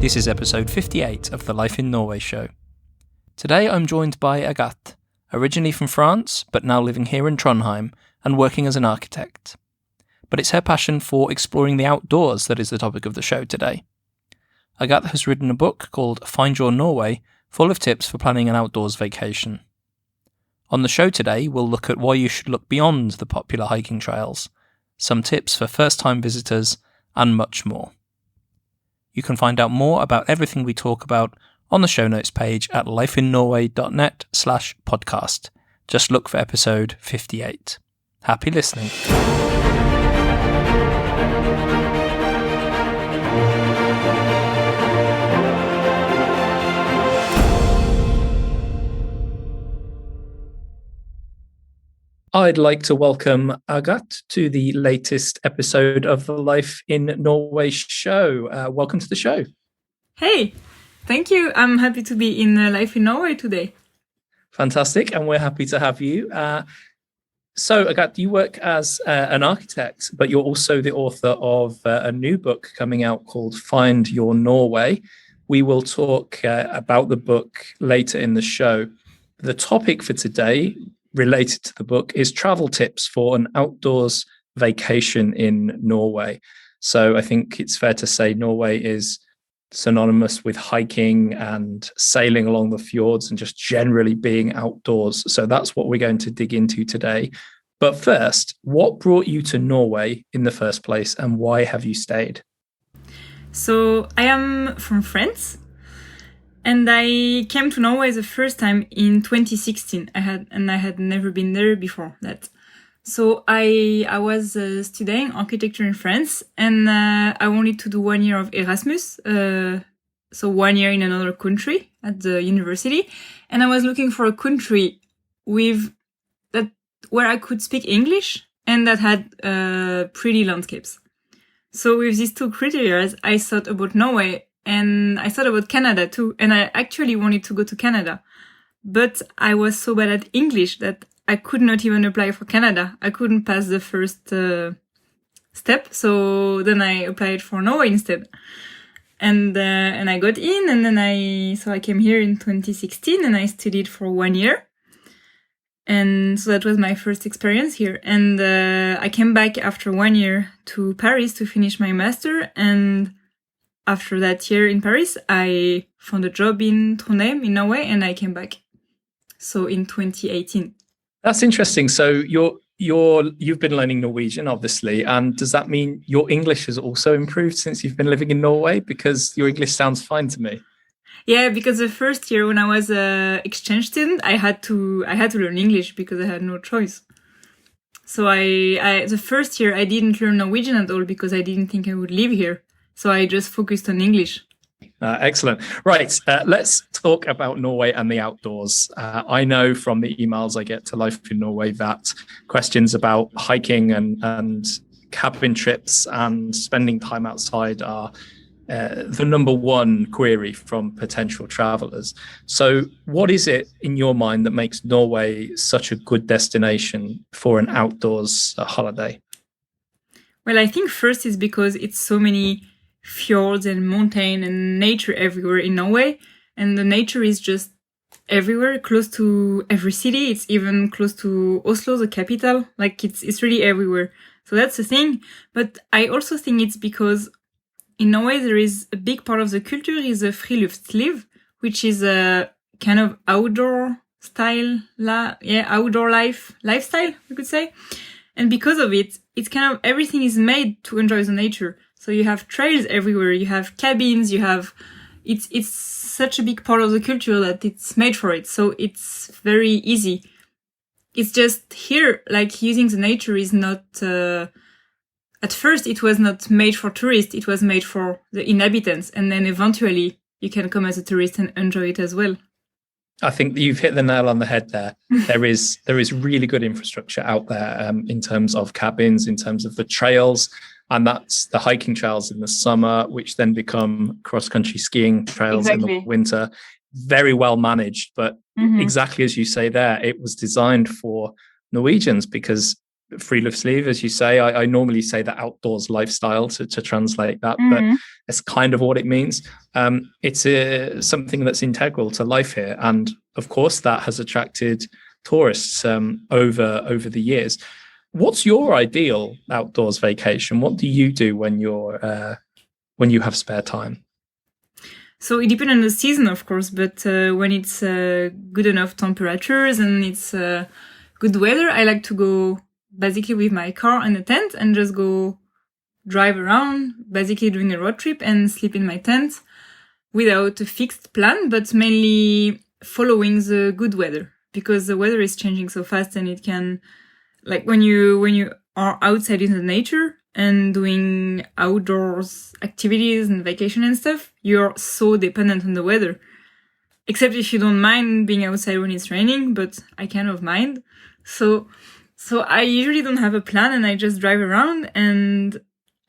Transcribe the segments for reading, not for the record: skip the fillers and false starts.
This is episode 58 of the Life in Norway show. Today I'm joined by Agathe, originally from France, but now living here in Trondheim and working as an architect. But it's her passion for exploring the outdoors that is the topic of the show today. Agathe has written a book called Find Your Norway, full of tips for planning an outdoors vacation. On the show today, we'll look at why you should look beyond the popular hiking trails, some tips for first-time visitors, and much more. You can find out more about everything we talk about on the show notes page at lifeinnorway.net/podcast. Just look for episode 58. Happy listening. I'd like to welcome Agathe to the latest episode of the Life in Norway show. Welcome to the show. Hey, thank you. I'm happy to be in Life in Norway today. Fantastic, and we're happy to have you. So, Agathe, you work as an architect, but you're also the author of a new book coming out called Find Your Norway. We will talk about the book later in the show. The topic for today, related to the book, is travel tips for an outdoors vacation in Norway. So I think it's fair to say Norway is synonymous with hiking and sailing along the fjords and just generally being outdoors. So that's what we're going to dig into today. But first, what brought you to Norway in the first place and why have you stayed? So I am from France. And I came to Norway the first time in 2016. I had never been there before that. So I was studying architecture in France, and I wanted to do 1 year of Erasmus. So 1 year in another country at the university, and I was looking for a country where I could speak English and that had pretty landscapes. So with these two criteria, I thought about Norway. And I thought about Canada too. And I actually wanted to go to Canada. But I was so bad at English that I could not even apply for Canada. I couldn't pass the first step. So then I applied for Norway instead. And I got in. And then I came here in 2016 and I studied for 1 year. And so that was my first experience here. And I came back after 1 year to Paris to finish my master. And after that year in Paris, I found a job in Trondheim in Norway, and I came back. So in 2018. That's interesting. So you've been learning Norwegian, obviously, and does that mean your English has also improved since you've been living in Norway? Because your English sounds fine to me. Yeah, because the first year when I was an exchange student, I had to learn English because I had no choice. So the first year I didn't learn Norwegian at all because I didn't think I would live here. So I just focused on English. Excellent. Right. Let's talk about Norway and the outdoors. I know from the emails I get to Life in Norway that questions about hiking and cabin trips and spending time outside are the number one query from potential travelers. So what is it in your mind that makes Norway such a good destination for an outdoors holiday? Well, I think first is because it's so many fjords and mountain and nature everywhere in Norway, and the nature is just everywhere, close to every city. It's even close to Oslo, the capital. Like it's really everywhere. So that's the thing. But I also think it's because in Norway there is a big part of the culture is a friluftsliv, which is a kind of outdoor style, outdoor lifestyle, you could say. And because of it, it's kind of everything is made to enjoy the nature. So you have trails everywhere, you have cabins, it's such a big part of the culture that it's made for it. So it's very easy. It's just here, like using the nature is not, at first it was not made for tourists, it was made for the inhabitants. And then eventually you can come as a tourist and enjoy it as well. I think you've hit the nail on the head there. There is really good infrastructure out there in terms of cabins, in terms of the trails. And that's the hiking trails in the summer, which then become cross-country skiing trails in the winter. Very well managed, but exactly as you say there, it was designed for Norwegians because friluftsliv, as you say. I normally say the outdoors lifestyle to translate that, but it's kind of what it means. It's something that's integral to life here, and of course that has attracted tourists over the years. What's your ideal outdoors vacation? What do you do when you have spare time? So it depends on the season, of course, but when it's good enough temperatures and it's good weather, I like to go basically with my car and a tent and just go drive around, basically doing a road trip and sleep in my tent without a fixed plan, but mainly following the good weather, because the weather is changing so fast, and it can, like when you are outside in the nature and doing outdoors activities and vacation and stuff, you're so dependent on the weather. Except if you don't mind being outside when it's raining, but I kind of mind. So I usually don't have a plan, and I just drive around and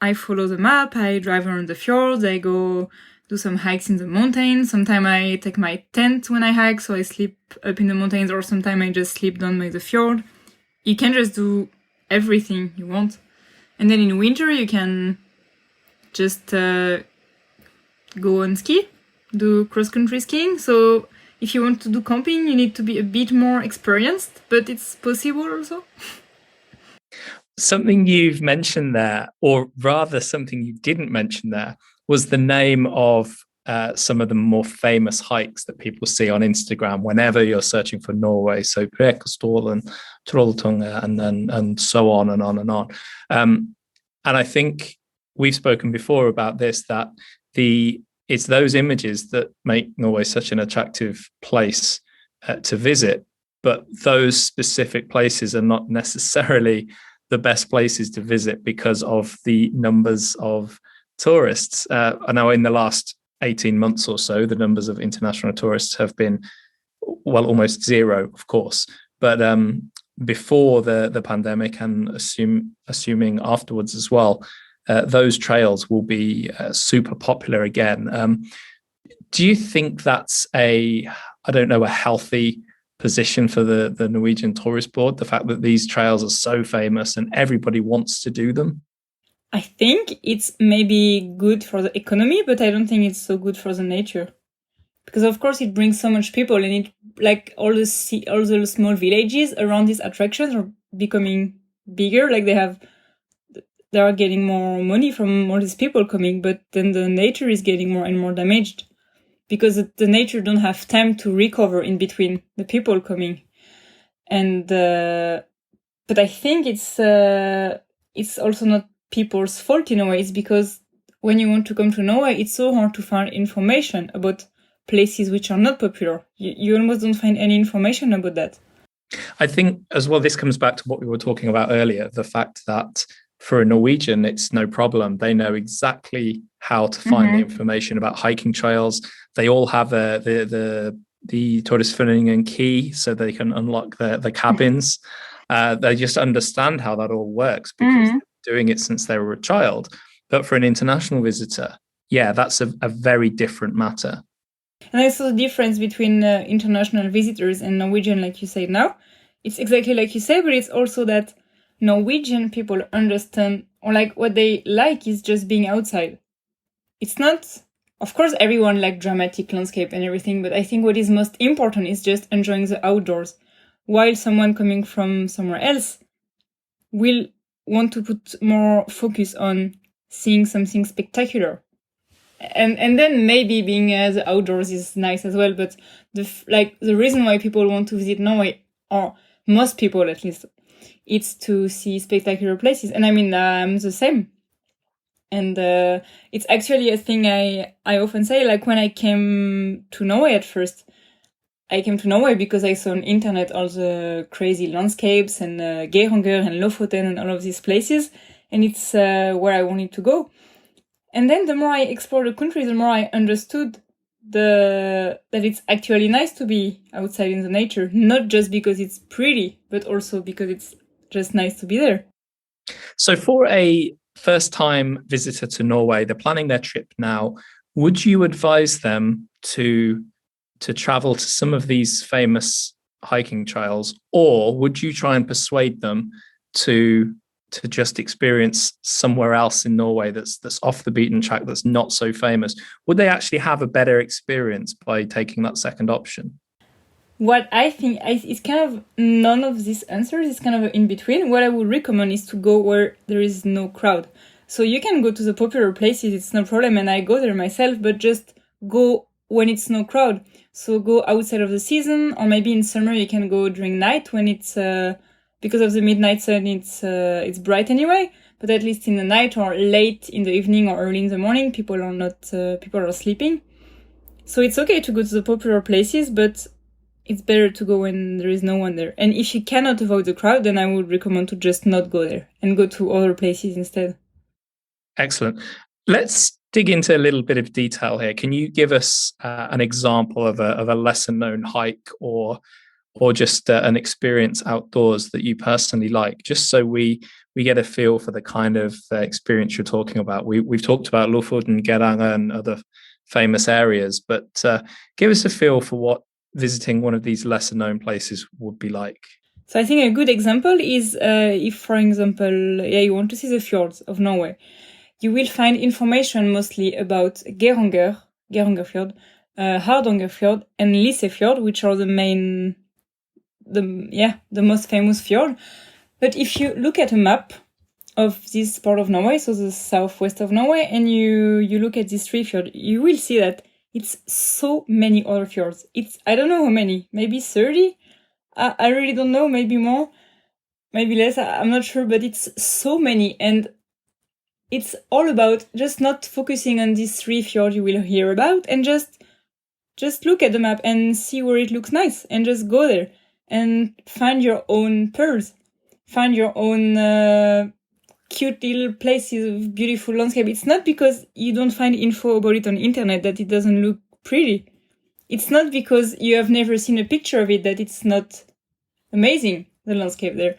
I follow the map. I drive around the fjords. I go do some hikes in the mountains. Sometimes I take my tent when I hike, so I sleep up in the mountains, or sometimes I just sleep down by the fjord. You can just do everything you want. And then in winter, you can just go on ski, do cross-country skiing. So if you want to do camping, you need to be a bit more experienced, but it's possible also. Something you've mentioned there, or rather something you didn't mention there, was the name of some of the more famous hikes that people see on Instagram whenever you're searching for Norway. So Prekestol and Trolltunga and so on and on and on. And I think we've spoken before about this, that it's those images that make Norway such an attractive place to visit, but those specific places are not necessarily the best places to visit because of the numbers of tourists. I know in the last 18 months or so, the numbers of international tourists have been, well, almost zero, of course. But before the pandemic, and assuming afterwards as well, those trails will be super popular again. Do you think that's a healthy position for the Norwegian Tourist Board, the fact that these trails are so famous and everybody wants to do them? I think it's maybe good for the economy, but I don't think it's so good for the nature. Because of course it brings so much people, and it, like all the small villages around these attractions are becoming bigger. Like they are getting more money from all these people coming, but then the nature is getting more and more damaged because the nature don't have time to recover in between the people coming. And but I think it's also not people's fault in a way. It's because when you want to come to Norway, it's so hard to find information about places which are not popular. You almost don't find any information about that. I think as well, this comes back to what we were talking about earlier, the fact that for a Norwegian, it's no problem. They know exactly how to find the information about hiking trails. They all have the Turistforeningen key, so they can unlock the cabins. They just understand how that all works because they're doing it since they were a child. But for an international visitor, yeah, that's a very different matter. And I saw the difference between international visitors and Norwegian, like you say now. It's exactly like you say, but it's also that Norwegian people understand, or like what they like is just being outside. It's not, of course, everyone like dramatic landscape and everything, but I think what is most important is just enjoying the outdoors. While someone coming from somewhere else will want to put more focus on seeing something spectacular. And then maybe being the outdoors is nice as well, but the reason why people want to visit Norway, or most people at least, it's to see spectacular places. And I mean, I'm the same. And it's actually a thing I often say, like when I came to Norway at first, I came to Norway because I saw on internet all the crazy landscapes and Geiranger and Lofoten and all of these places. And it's where I wanted to go. And then the more I explored the country, the more I understood that it's actually nice to be outside in the nature, not just because it's pretty, but also because it's just nice to be there. So for a first-time visitor to Norway, they're planning their trip now. Would you advise them to travel to some of these famous hiking trails, or would you try and persuade them to just experience somewhere else in Norway that's off the beaten track, that's not so famous, would they actually have a better experience by taking that second option? What I think is kind of none of these answers. It's kind of in between. What I would recommend is to go where there is no crowd. So you can go to the popular places, it's no problem, and I go there myself, but just go when it's no crowd. So go outside of the season, or maybe in summer you can go during night when it's because of the midnight sun, it's bright anyway. But at least in the night or late in the evening or early in the morning, people are sleeping. So it's okay to go to the popular places, but it's better to go when there is no one there. And if you cannot avoid the crowd, then I would recommend to just not go there and go to other places instead. Excellent. Let's dig into a little bit of detail here. Can you give us an example of a lesser known hike or just an experience outdoors that you personally like, just so we get a feel for the kind of experience you're talking about? We've talked about Lofoten, Geiranger and other famous areas, but give us a feel for what visiting one of these lesser known places would be like. So I think a good example is if, for example, you want to see the fjords of Norway, you will find information mostly about Geiranger Fjord, Hardanger Fjord, and Lyse Fjord, which are the most famous fjord. But if you look at a map of this part of Norway, so the southwest of Norway, and you look at these three fjords, you will see that it's so many other fjords. I don't know how many, maybe 30? I really don't know, maybe more, maybe less, I'm not sure, but it's so many. And it's all about just not focusing on these three fjords you will hear about, and just look at the map and see where it looks nice, and just go there and find your own pearls, find your own cute little places with beautiful landscape. It's not because you don't find info about it on the internet that it doesn't look pretty. It's not because you have never seen a picture of it that it's not amazing, the landscape there.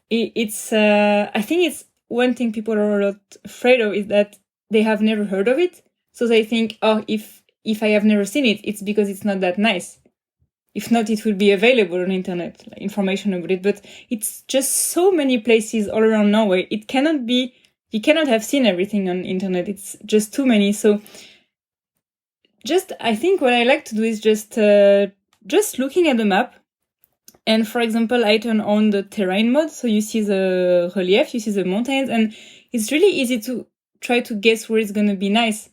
I think it's one thing people are a lot afraid of, is that they have never heard of it. So they think, oh, if I have never seen it, it's because it's not that nice. If not, it would be available on the internet, like information about it. But it's just so many places all around Norway. You cannot have seen everything on the internet. It's just too many. So I think what I like to do is just looking at the map. And for example, I turn on the terrain mode. So you see the relief, you see the mountains, and it's really easy to try to guess where it's going to be nice.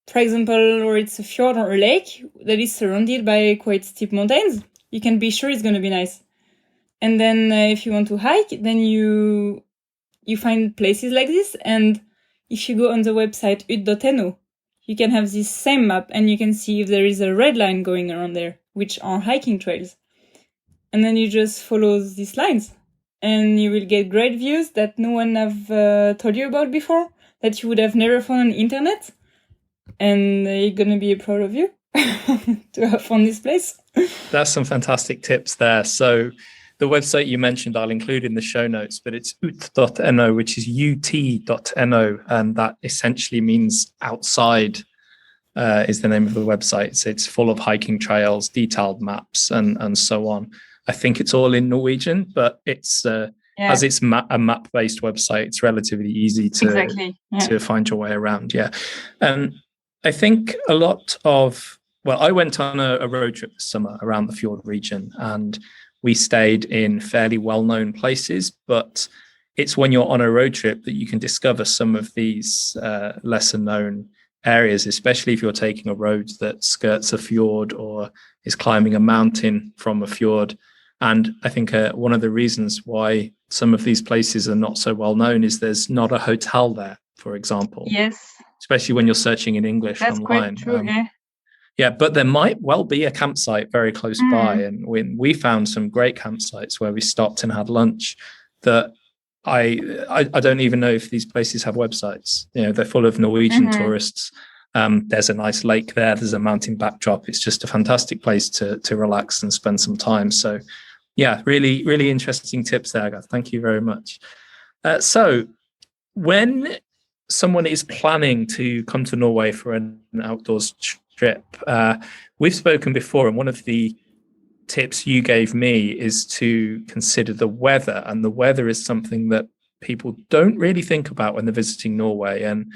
For example, where it's a fjord or a lake that is surrounded by quite steep mountains, you can be sure it's going to be nice. And then if you want to hike, then you find places like this. And if you go on the website ut.no, you can have this same map and you can see if there is a red line going around there, which are hiking trails. And then you just follow these lines and you will get great views that no one have told you about before, that you would have never found on the internet. And you're going to be proud of you to have found this place. That's some fantastic tips there. So the website you mentioned, I'll include in the show notes, but it's ut.no, which is ut.no. And that essentially means outside is the name of the website. So it's full of hiking trails, detailed maps, and so on. I think it's all in Norwegian, but it's as it's a map-based website, it's relatively easy to find your way around. Yeah. I think a lot of, I went on a road trip this summer around the fjord region, and we stayed in fairly well-known places, but it's when you're on a road trip that you can discover some of these lesser-known areas, especially if you're taking a road that skirts a fjord or is climbing a mountain from a fjord. And I think one of the reasons why some of these places are not so well known is there's not a hotel there, for example. Yes. Especially when you're searching in English online. That's quite true, yeah, but there might well be a campsite very close by. And when we found some great campsites where we stopped and had lunch that I don't even know if these places have websites. You know, they're full of Norwegian tourists. There's a nice lake there. There's a mountain backdrop. It's just a fantastic place to relax and spend some time. So yeah, really, really interesting tips there, Agathe. Thank you very much. So when someone is planning to come to Norway for an outdoors trip, we've spoken before, and one of the tips you gave me is to consider the weather, and the weather is something that people don't really think about when they're visiting Norway. And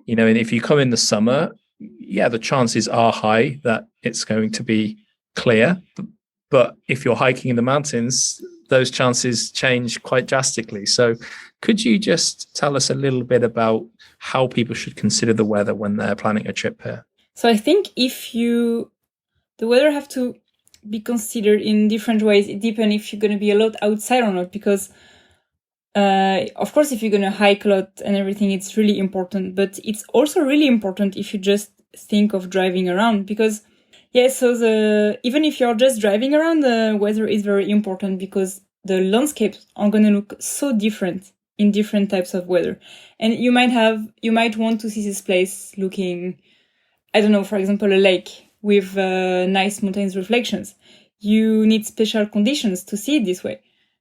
you know, and if you come in the summer, yeah, the chances are high that it's going to be clear. But if you're hiking in the mountains, those chances change quite drastically. So could you just tell us a little bit about how people should consider the weather when they're planning a trip here? So I think the weather have to be considered in different ways. It depends if you're going to be a lot outside or not, because of course, if you're going to hike a lot and everything, it's really important. But it's also really important if you just think of driving around, because even if you're just driving around, the weather is very important, because the landscapes are going to look so different in different types of weather. And you might want to see this place looking, I don't know, for example, a lake with nice mountains reflections. You need special conditions to see it this way.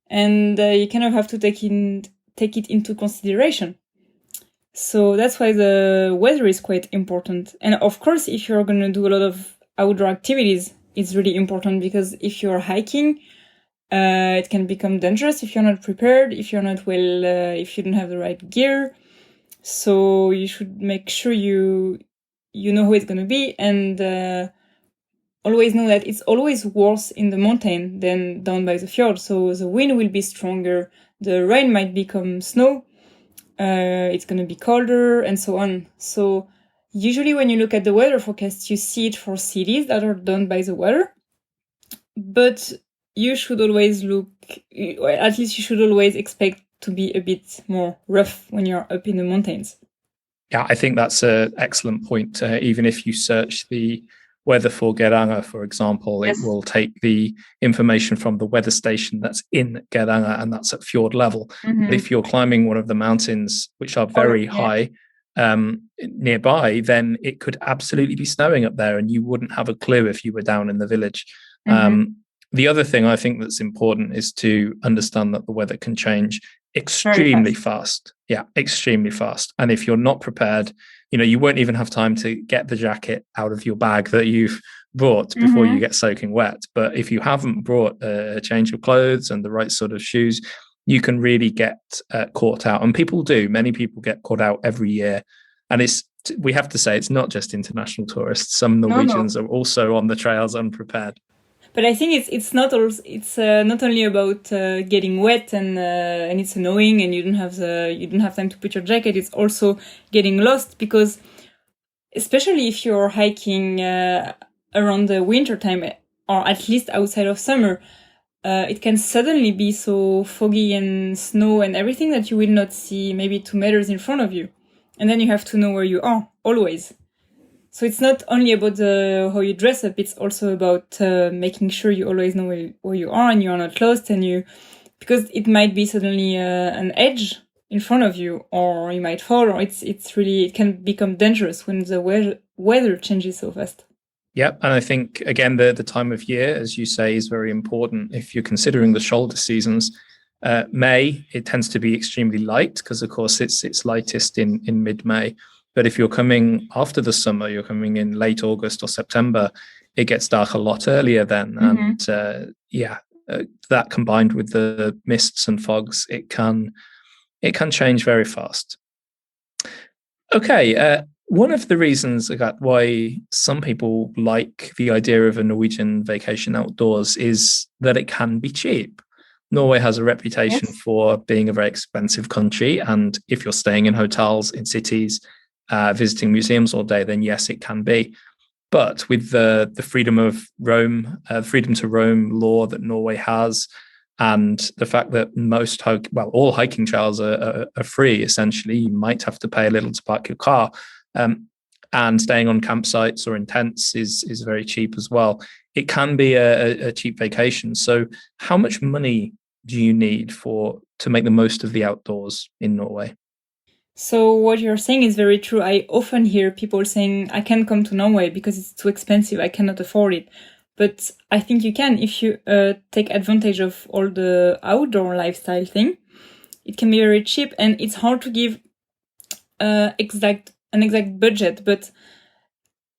And you kind of have to take it into consideration. So that's why the weather is quite important. And of course, if you're going to do a lot of outdoor activities, it's really important, because if you're hiking, it can become dangerous if you're not prepared, if you're not if you don't have the right gear. So you should make sure you know how it's going to be, and always know that it's always worse in the mountain than down by the fjord. So the wind will be stronger, the rain might become snow, it's going to be colder, and so on. So usually when you look at the weather forecast, you see it for cities that are done by the weather. But you should always at least you should always expect to be a bit more rough when you're up in the mountains. Yeah, I think that's an excellent point. Even if you search the weather for Geiranger, for example, Yes. It will take the information from the weather station that's in Geiranger, and that's at fjord level. But if you're climbing one of the mountains, which are very high nearby, then it could absolutely be snowing up there, and you wouldn't have a clue if you were down in the village. The other thing I think that's important is to understand that the weather can change extremely fast. Yeah, extremely fast. And if you're not prepared, you know, you won't even have time to get the jacket out of your bag that you've brought before you get soaking wet. But if you haven't brought a change of clothes and the right sort of shoes, you can really get caught out. And people do. Many people get caught out every year. And we have to say, it's not just international tourists. Some Norwegians are also on the trails unprepared. But I think it's not only about getting wet and it's annoying and you don't have time to put your jacket. It's also getting lost, because especially if you're hiking around the winter time, or at least outside of summer, it can suddenly be so foggy and snow and everything that you will not see maybe 2 meters in front of you, and then you have to know where you are always. So it's not only about how you dress up, it's also about making sure you always know where you are and you are not lost, because it might be suddenly an edge in front of you, or you might fall, or it can become dangerous when the weather changes so fast. Yep. And I think, again, the time of year, as you say, is very important. If you're considering the shoulder seasons, May, it tends to be extremely light, because, of course, it's lightest in mid-May. But if you're coming after the summer, you're coming in late August or September, it gets dark a lot earlier then. And that combined with the mists and fogs, it can change very fast. Okay, one of the reasons, Agathe, why some people like the idea of a Norwegian vacation outdoors is that it can be cheap. Norway has a reputation for being a very expensive country, and if you're staying in hotels in cities, visiting museums all day, then yes, it can be. But with the freedom of Rome, freedom to roam law that Norway has, and the fact that all hiking trails are free, essentially, you might have to pay a little to park your car. And staying on campsites or in tents is very cheap as well. It can be a cheap vacation. So how much money do you need to make the most of the outdoors in Norway? So what you're saying is very true. I often hear people saying, I can't come to Norway because it's too expensive, I cannot afford it. But I think you can if you take advantage of all the outdoor lifestyle thing. It can be very cheap, and it's hard to give an exact budget. But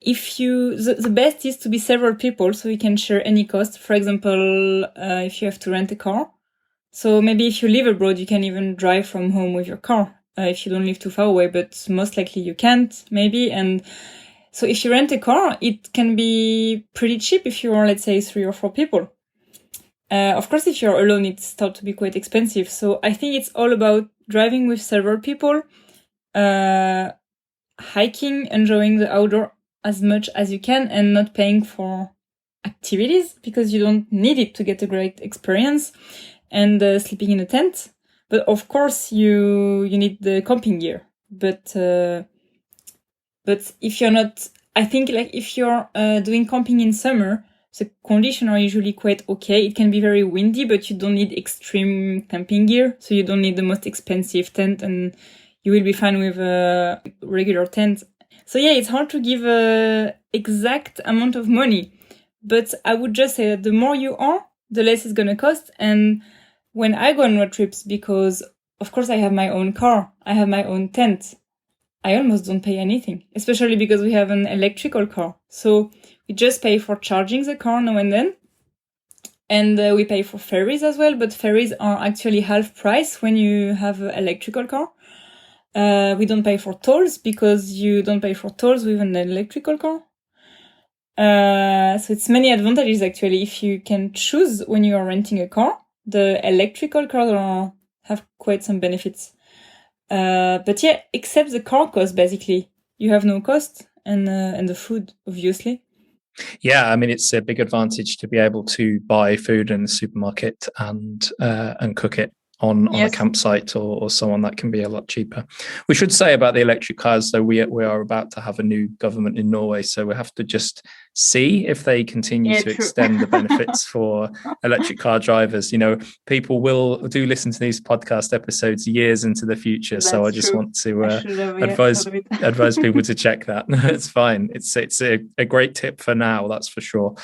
the best is to be several people so you can share any cost. For example, if you have to rent a car. So maybe if you live abroad, you can even drive from home with your car. If you don't live too far away, but most likely you can't, maybe. And so if you rent a car, it can be pretty cheap if you're, let's say, 3 or 4 people. Of course, if you're alone, it starts to be quite expensive. So I think it's all about driving with several people, hiking, enjoying the outdoor as much as you can, and not paying for activities because you don't need it to get a great experience, and sleeping in a tent. But of course, you need the camping gear. But if you're not, I think like if you're doing camping in summer, the conditions are usually quite okay. It can be very windy, but you don't need extreme camping gear. So you don't need the most expensive tent, and you will be fine with a regular tent. So yeah, it's hard to give a exact amount of money. But I would just say that the more you are, the less it's going to cost. And when I go on road trips, because of course I have my own car, I have my own tent, I almost don't pay anything, especially because we have an electrical car. So we just pay for charging the car now and then. And we pay for ferries as well, but ferries are actually half price when you have an electrical car. We don't pay for tolls because you don't pay for tolls with an electrical car. So it's many advantages actually if you can choose when you are renting a car. The electrical cars have quite some benefits. But yeah, except the car cost, basically. You have no cost, and the food, obviously. Yeah, I mean, it's a big advantage to be able to buy food in the supermarket and cook it on a campsite or so on. That can be a lot cheaper. We should say about the electric cars, though, we are about to have a new government in Norway, so we have to just see if they continue to extend the benefits for electric car drivers. You know, people will listen to these podcast episodes years into the future. That's so I just want to advise people to check that. It's fine. It's a great tip for now, that's for sure.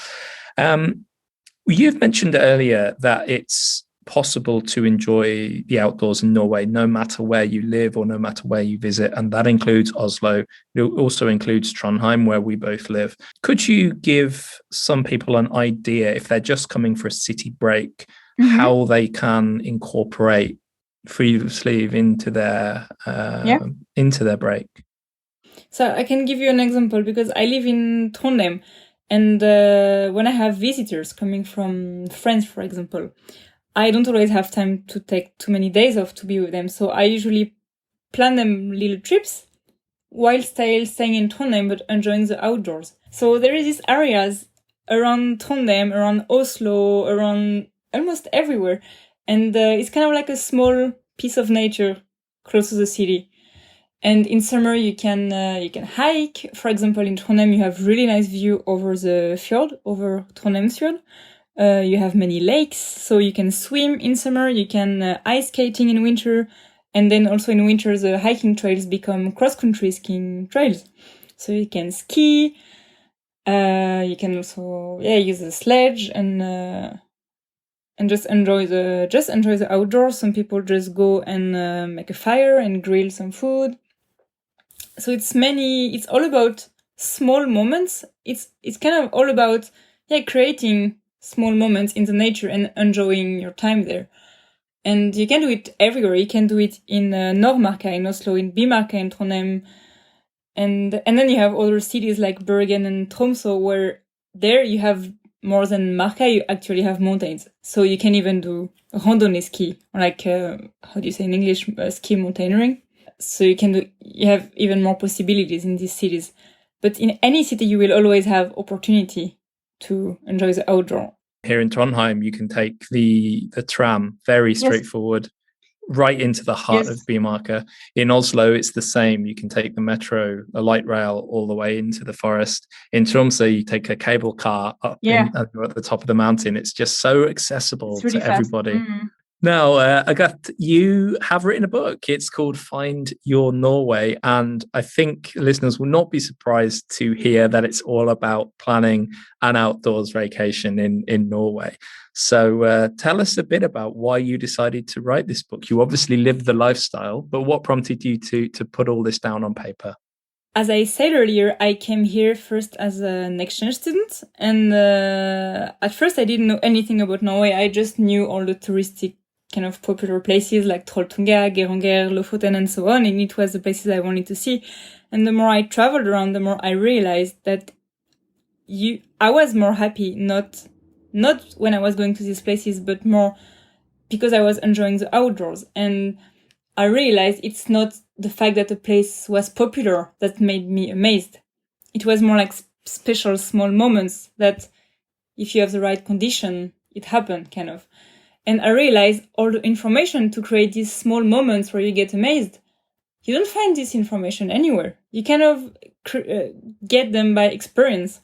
You've mentioned earlier that it's possible to enjoy the outdoors in Norway no matter where you live or no matter where you visit, and that includes Oslo. It also includes Trondheim, where we both live. Could you give some people an idea, if they're just coming for a city break, how they can incorporate free sleeve into their break? So I can give you an example because I live in Trondheim, and when I have visitors coming from France, for example, I don't always have time to take too many days off to be with them. So I usually plan them little trips while still staying in Trondheim, but enjoying the outdoors. So there is these areas around Trondheim, around Oslo, around almost everywhere. And it's kind of like a small piece of nature close to the city. And in summer, you can hike. For example, in Trondheim, you have really nice view over the fjord, over Trondheim Fjord. You have many lakes, so you can swim in summer, you can ice skating in winter, and then also in winter the hiking trails become cross-country skiing trails. So you can ski, you can also use a sledge and just enjoy the outdoors. Some people just go and make a fire and grill some food. So it's all about small moments. It's kind of all about creating small moments in the nature and enjoying your time there. And you can do it everywhere. You can do it in Nordmarka in Oslo, in Bymarka in Trondheim. And then you have other cities like Bergen and Tromsø, where there you have more than Marka, you actually have mountains. So you can even do randonnée ski, like, how do you say in English, ski mountaineering. So you have even more possibilities in these cities. But in any city, you will always have opportunity to enjoy the outdoor. Here in Trondheim, you can take the tram, very straightforward, right into the heart of Bymarka. In Oslo, it's the same. You can take the metro, the light rail, all the way into the forest. In Tromsø, you take a cable car up at the top of the mountain. It's just so accessible to everybody. Mm-hmm. Now, Agathe, you have written a book. It's called Find Your Norway. And I think listeners will not be surprised to hear that it's all about planning an outdoors vacation in Norway. So tell us a bit about why you decided to write this book. You obviously lived the lifestyle, but what prompted you to put all this down on paper? as I said earlier, I came here first as an exchange student, and at first I didn't know anything about Norway. I just knew all the touristic kind of popular places like Trolltunga, Geiranger, Lofoten, and so on, and it was the places I wanted to see. And the more I traveled around, the more I realized that I was more happy, not when I was going to these places, but more because I was enjoying the outdoors. And I realized it's not the fact that the place was popular that made me amazed. It was more like special small moments that if you have the right condition, it happened, kind of. And I realized all the information to create these small moments where you get amazed, you don't find this information anywhere. You kind of get them by experience.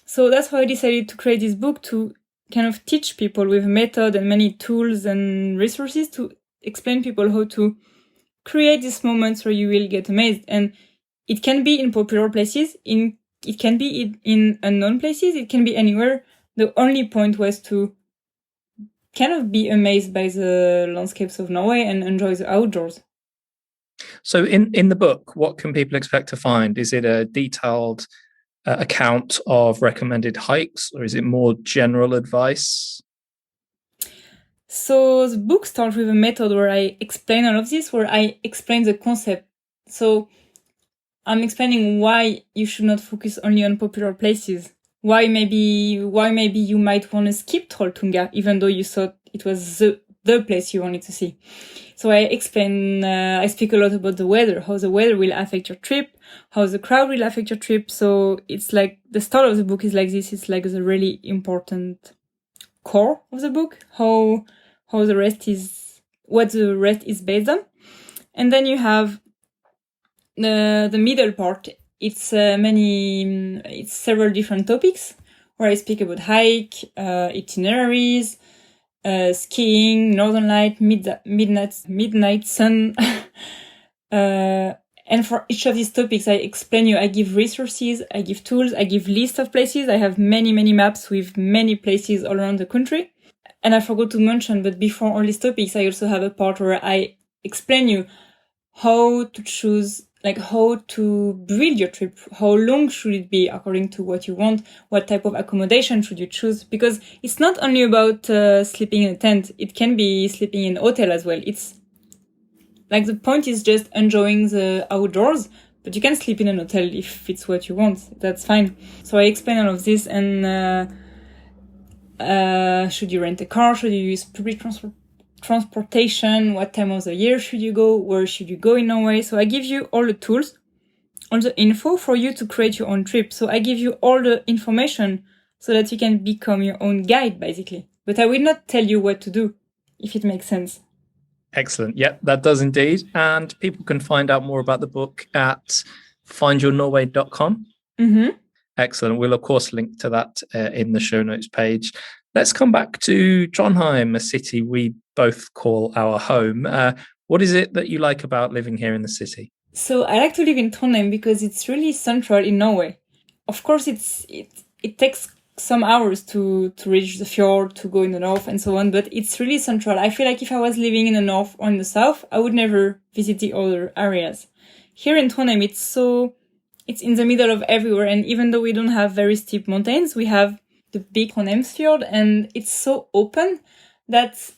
So that's why I decided to create this book, to kind of teach people with a method and many tools and resources to explain people how to create these moments where you will get amazed. And it can be in popular places, it can be in unknown places, it can be anywhere. The only point was to kind of be amazed by the landscapes of Norway and enjoy the outdoors. So in the book, what can people expect to find? Is it a detailed account of recommended hikes, or is it more general advice? So the book starts with a method where I explain all of this, where I explain the concept. So I'm explaining why you should not focus only on popular places. Why maybe you might want to skip Trolltunga, even though you thought it was the place you wanted to see. So I explain, I speak a lot about the weather, how the weather will affect your trip, how the crowd will affect your trip. So it's like the start of the book is like this. It's like the really important core of the book, how the rest is, what the rest is based on. And then you have the middle part. It's several different topics where I speak about hike, itineraries, skiing, northern light, midnight sun. And for each of these topics, I give resources, I give tools, I give lists of places. I have many, many maps with many places all around the country. And I forgot to mention, but before all these topics, I also have a part where I explain you how to choose, like how to build your trip. How long should it be according to what you want? What type of accommodation should you choose? Because it's not only about sleeping in a tent. It can be sleeping in a hotel as well. It's like the point is just enjoying the outdoors, but you can sleep in an hotel if it's what you want. That's fine. So I explain all of this, and should you rent a car? Should you use public transportation? What time of the year should you go? Where should you go in Norway? So I give you all the tools, all the info for you to create your own trip. So I give you all the information so that you can become your own guide, basically. But I will not tell you what to do, if it makes sense. Excellent. Yep, that does indeed. And people can find out more about the book at findyournorway.com. Mm-hmm. Excellent. We'll, of course, link to that in the show notes page. Let's come back to Trondheim, a city we both call our home. What is it that you like about living here in the city? So I like to live in Trondheim because it's really central in Norway. Of course, it takes some hours to reach the fjord, to go in the north and so on, but it's really central. I feel like if I was living in the north or in the south, I would never visit the other areas. Here in Trondheim, it's in the middle of everywhere, and even though we don't have very steep mountains, we have the big Trondheimsfjord, and it's so open that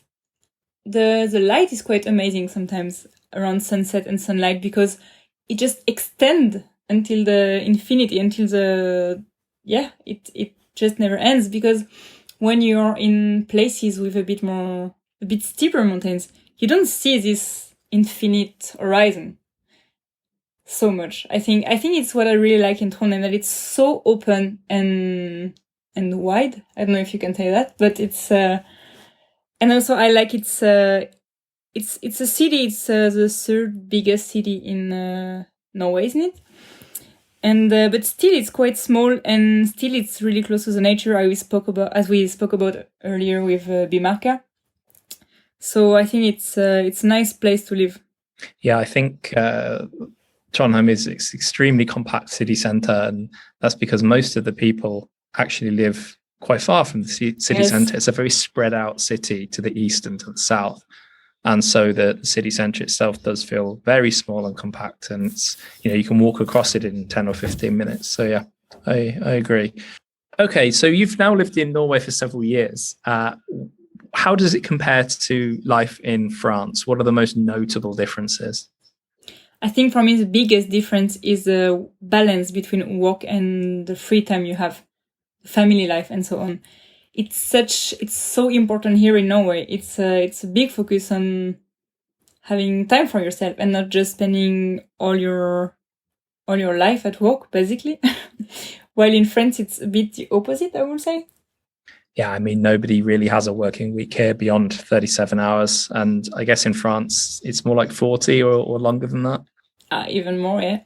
the light is quite amazing sometimes around sunset and sunlight, because it just extends until the infinity, it just never ends. Because when you're in places with a bit steeper mountains, you don't see this infinite horizon so much. I think it's what I really like in Trondheim, that it's so open and wide. I don't know if you can say that, but it's and also I like it's a city. It's the third biggest city in Norway, isn't it? And but still it's quite small, and still it's really close to the nature as we spoke about earlier with Bimarka. So I think it's a nice place to live. Yeah, I think Trondheim is an extremely compact city centre, and that's because most of the people actually live quite far from the city centre. It's a very spread out city to the east and to the south. And so the city centre itself does feel very small and compact, and it's, you can walk across it in 10 or 15 minutes. So yeah, I agree. Okay, so you've now lived in Norway for several years. How does it compare to life in France? What are the most notable differences? I think for me the biggest difference is the balance between work and the free time you have, family life and so on. It's so important here in Norway. It's a big focus on having time for yourself and not just spending all your life at work, basically. While in France, it's a bit the opposite, I would say. Yeah, I mean, nobody really has a working week here beyond 37 hours. And I guess in France, it's more like 40 or longer than that. Even more, yeah.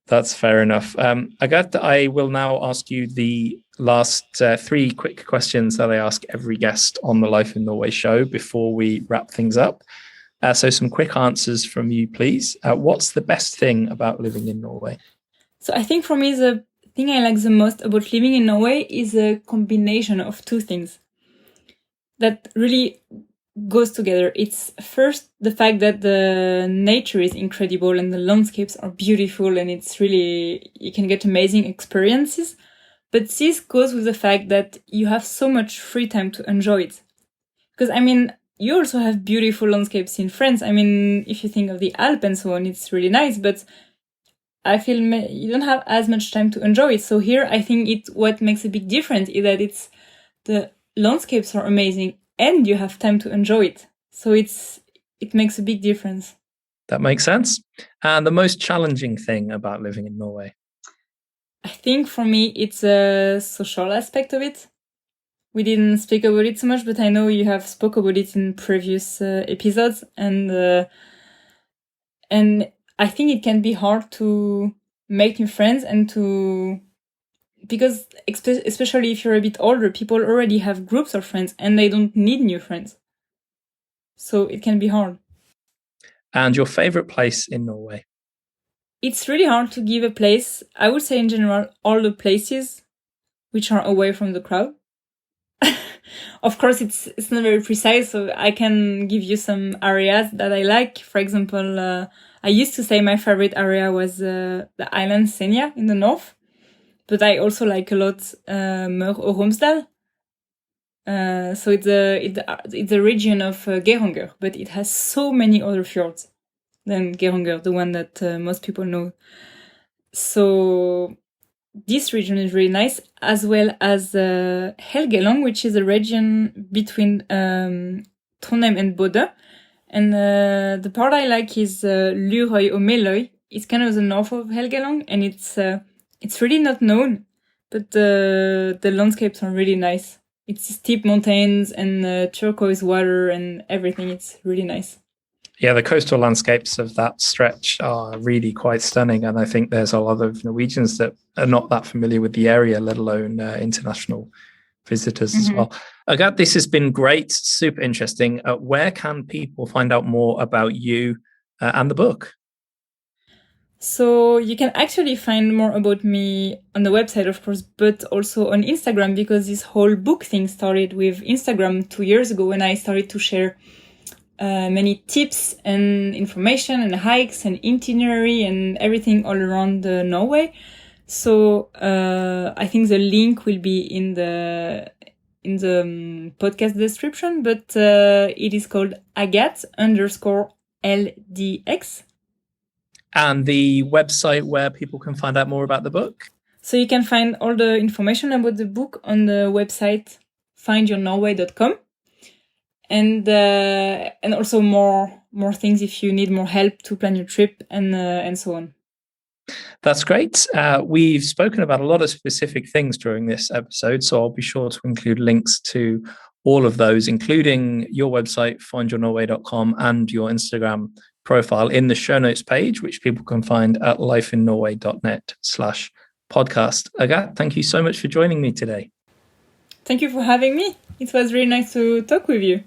That's fair enough. Agathe, I will now ask you the last 3 quick questions that I ask every guest on the Life in Norway show before we wrap things up. So some quick answers from you, please. What's the best thing about living in Norway? So I think for me, the thing I like the most about living in Norway is a combination of 2 things that really goes together. It's first the fact that the nature is incredible and the landscapes are beautiful, and it's really, you can get amazing experiences. But this goes with the fact that you have so much free time to enjoy it. Because I mean, you also have beautiful landscapes in France. I mean, if you think of the Alps and so on, it's really nice, but I feel you don't have as much time to enjoy it. So here, I think what makes a big difference is that the landscapes are amazing and you have time to enjoy it. So it makes a big difference. That makes sense. And the most challenging thing about living in Norway? I think for me, it's a social aspect of it. We didn't speak about it so much, but I know you have spoke about it in previous episodes, and I think it can be hard to make new friends because especially if you're a bit older, people already have groups of friends and they don't need new friends. So it can be hard. And your favorite place in Norway? It's really hard to give a place. I would say in general, all the places which are away from the crowd. Of course, it's not very precise, so I can give you some areas that I like. For example, I used to say my favorite area was the island Senja in the north, but I also like a lot Møre og Romsdal. So it's a region of Geiranger, but it has so many other fjords than Geiranger, the one that most people know. So this region is really nice, as well as Helgeland, which is a region between Trondheim and Bodø. And the part I like is Lurøy og Meløy. It's kind of the north of Helgeland, and it's really not known, but the landscapes are really nice. It's steep mountains and turquoise water and everything. It's really nice. Yeah, the coastal landscapes of that stretch are really quite stunning. And I think there's a lot of Norwegians that are not that familiar with the area, let alone international visitors as well. Agathe, this has been great, super interesting. Where can people find out more about you and the book? So you can actually find more about me on the website, of course, but also on Instagram, because this whole book thing started with Instagram 2 years ago when I started to share many tips and information and hikes and itinerary and everything all around Norway. So I think the link will be in the podcast description, but it is called Agathe_LDX. And the website where people can find out more about the book? So you can find all the information about the book on the website findyournorway.com. And also more things if you need more help to plan your trip and so on. That's great. We've spoken about a lot of specific things during this episode, so I'll be sure to include links to all of those, including your website, findyournorway.com, and your Instagram profile in the show notes page, which people can find at lifeinnorway.net/podcast. Agathe, thank you so much for joining me today. Thank you for having me. It was really nice to talk with you.